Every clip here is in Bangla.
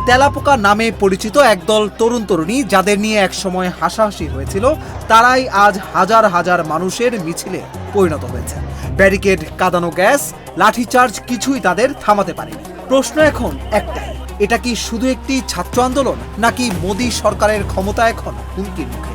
তেলাপোকা নামে পরিচিত একদল তরুণ তরুণী যাদের নিয়ে একসময় হাসাহাসি হয়েছিল, তারাই আজ হাজার হাজার মানুষের মিছিলে পরিণত হয়েছে। ব্যারিকেড, কাঁদানো গ্যাস, লাঠিচার্জ কিছুই তাদের থামাতে পারেনি। প্রশ্ন এখন একটাই, এটা কি শুধু একটি ছাত্র আন্দোলন, নাকি মোদী সরকারের ক্ষমতা এখন হুমকির মুখে?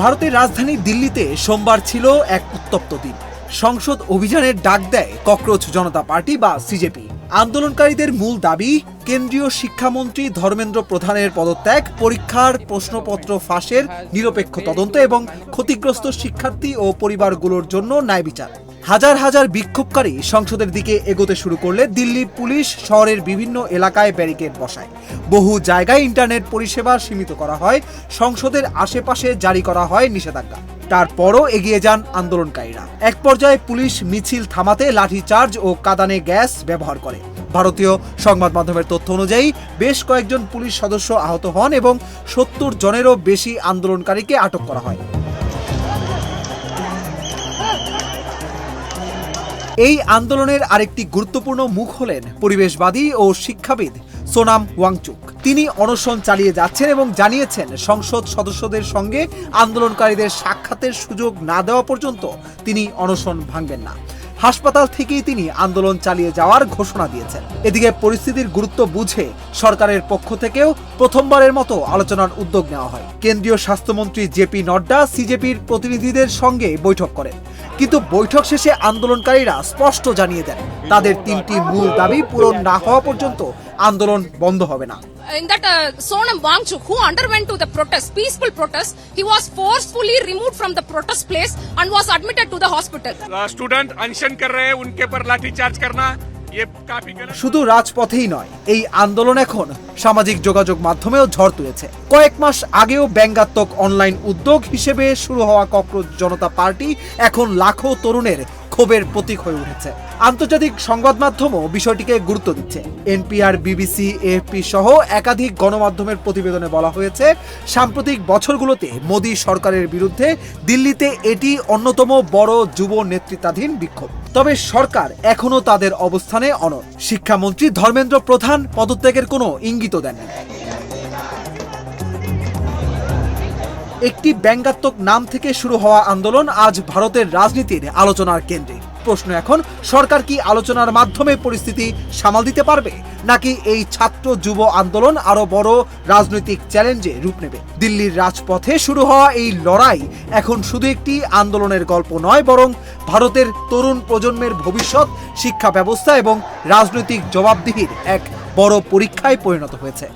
ভারতের রাজধানী দিল্লিতে সোমবার ছিল এক উত্তপ্ত দিন। সংসদ অভিযানের ডাক দেয় ককরোচ জনতা পার্টি বা সিজেপি। আন্দোলনকারীদের মূল দাবি কেন্দ্রীয় শিক্ষামন্ত্রী ধর্মেন্দ্র প্রধানের পদত্যাগ, পরীক্ষার প্রশ্নপত্র ফাঁসের নিরপেক্ষ তদন্ত এবং ক্ষতিগ্রস্ত শিক্ষার্থী ও পরিবারগুলোর জন্য ন্যায় বিচার। হাজার হাজার বিক্ষোভকারী সংসদের দিকে এগোতে শুরু করলে দিল্লি পুলিশ শহরের বিভিন্ন এলাকায় ব্যারিকেড বসায়। বহু জায়গায় ইন্টারনেট পরিষেবা সীমিত করা হয়, সংসদের আশেপাশে জারি করা হয় নিষেধাজ্ঞা। তারপরও এগিয়ে যান আন্দোলনকারীরা। এক পর্যায়ে পুলিশ মিছিল থামাতে লাঠিচার্জ ও কাঁদানে গ্যাস ব্যবহার করে। ভারতীয় সংবাদ মাধ্যমের তথ্য অনুযায়ী বেশ কয়েকজন পুলিশ সদস্য আহত হন এবং ৭০ জনেরও বেশি আন্দোলনকারীকে আটক করা হয়। এই আন্দোলনের আরেকটি গুরুত্বপূর্ণ মুখ হলেন পরিবেশবাদী ও শিক্ষাবিদ সোনাম ওয়াংচুক। তিনি অনশন চালিয়ে যাচ্ছেন এবং জানিয়েছেন, সংসদ সদস্যদের সঙ্গে আন্দোলনকারীদের সাক্ষাতের সুযোগ না দেওয়া পর্যন্ত তিনি অনশন ভাঙবেন না। হাসপাতাল থেকেই তিনি আন্দোলন চালিয়ে যাওয়ার ঘোষণা দিয়েছেন। এদিকে পরিস্থিতির গুরুত্ব বুঝে সরকারের পক্ষ থেকেও প্রথমবারের মতো আলোচনার উদ্যোগ নেওয়া হয়। কেন্দ্রীয় স্বাস্থ্যমন্ত্রী জেপি নড্ডা সিজেপির প্রতিনিধিদের সঙ্গে বৈঠক করেন, কিন্তু বৈঠক শেষে আন্দোলনকারীরা স্পষ্ট জানিয়ে দেন, তাদের 3টি মূল দাবি পূরণ না হওয়া পর্যন্ত আন্দোলন বন্ধ হবে না। In that Sonam Wangchuk, who underwent to the protest, peaceful protest, he was forcefully removed from the protest place and was admitted to the hospital. Student अनशन कर रहे हैं, उनके पर लाठीचार्ज करना ये काफी गलत। শুধু রাজপথেই নয়, এই আন্দোলন এখন সামাজিক যোগাযোগ মাধ্যমেও ঝড় তুলেছে। কয়েক মাস আগেও ব্যঙ্গাত্মক অনলাইন উদ্যোগ হিসেবে শুরু হওয়া ককরোচ জনতা পার্টি এখন লাখো তরুণের ক্ষোভের প্রতীক হয়ে উঠেছে। আন্তর্জাতিক সংবাদ মাধ্যমও বিষয়টিকে গুরুত্ব দিচ্ছে। এনপিআর, বিবিসি, এএফপি সহ একাধিক গণমাধ্যমের প্রতিবেদনে বলা হয়েছে, সাম্প্রতিক বছরগুলোতে মোদী সরকারের বিরুদ্ধে দিল্লিতে এটি অন্যতম বড় যুব নেতৃত্বাধীন বিক্ষোভ। তবে সরকার এখনো তাদের অবস্থানে অনড়। শিক্ষামন্ত্রী ধর্মেন্দ্র প্রধান পদত্যাগের কোনো ইঙ্গিতও দেননি। একটি ব্যঙ্গাত্মক নাম থেকে শুরু হওয়া আন্দোলন আজ ভারতের রাজনীতির আলোচনার কেন্দ্রে। প্রশ্ন এখন, সরকার কি আলোচনার মাধ্যমে পরিস্থিতি সামাল দিতে পারবে, নাকি এই ছাত্র যুব আন্দোলন আরো বড় রাজনৈতিক চ্যালেঞ্জে রূপ নেবে? দিল্লির রাজপথে শুরু হওয়া এই লড়াই এখন শুধু একটি আন্দোলনের গল্প নয়, বরং ভারতের তরুণ প্রজন্মের ভবিষ্যৎ, শিক্ষা ব্যবস্থা এবং রাজনৈতিক জবাবদিহির এক বড় পরীক্ষায় পরিণত হয়েছে।